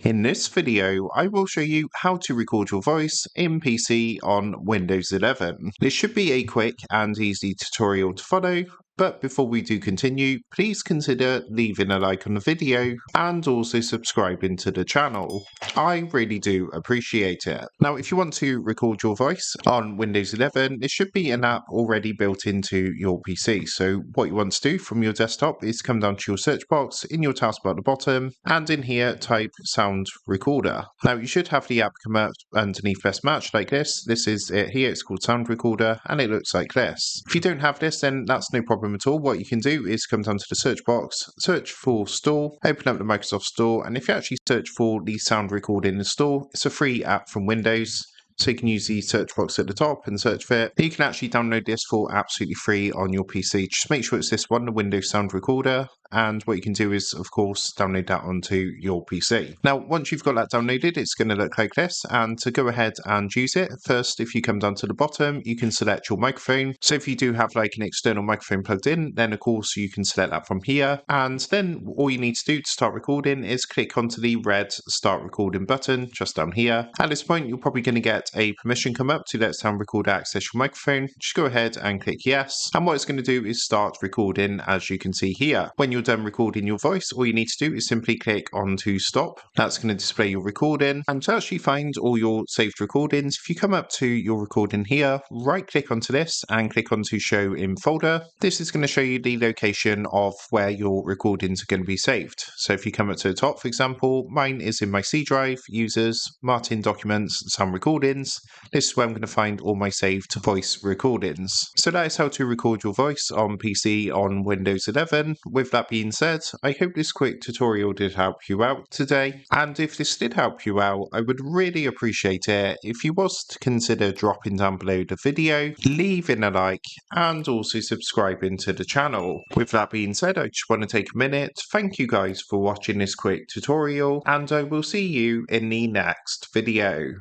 In this video, I will show you how to record your voice in PC on Windows 11. This should be a quick and easy tutorial to follow, but before we do continue, please consider leaving a like on the video and also subscribing to the channel. I really do appreciate it. Now, if you want to record your voice on Windows 11, there should be an app already built into your PC. So what you want to do from your desktop is come down to your search box in your taskbar at the bottom, and in here type Sound Recorder. Now, you should have the app come up underneath Best Match like this. This is it here. It's called Sound Recorder, and it looks like this. If you don't have this, then that's no problem at all. What you can do is come down to the search box, search for Store, open up the Microsoft Store, and if you actually search for the Sound Recording Store, it's a free app from Windows. So you can use the search box at the top and search for it. You can actually download this for absolutely free on your PC. Just make sure it's this one, the Windows Sound Recorder. And what you can do is, of course, download that onto your PC. Now, once you've got that downloaded, it's going to look like this. And to go ahead and use it, first, if you come down to the bottom, you can select your microphone. So if you do have like an external microphone plugged in, then of course you can select that from here. And then all you need to do to start recording is click onto the red Start Recording button just down here. At this point, you're probably going to get a permission come up to let Sound Recorder access your microphone. Just go ahead and click yes. And what it's going to do is start recording, as you can see here. When you're done recording your voice, all you need to do is simply click on to stop. That's going to display your recording. And to actually find all your saved recordings, if you come up to your recording here, right click onto this and click onto show in folder. This is going to show you the location of where your recordings are going to be saved. So if you come up to the top, for example, mine is in my C drive, users, Martin documents, some recordings. This is where I'm going to find all my saved voice recordings. So that is how to record your voice on PC on Windows 11. With that being said, I hope this quick tutorial did help you out today. And if this did help you out, I would really appreciate it if you was to consider dropping down below the video, leaving a like, and also subscribing to the channel. With that being said, I just want to take a minute. Thank you guys for watching this quick tutorial, and I will see you in the next video.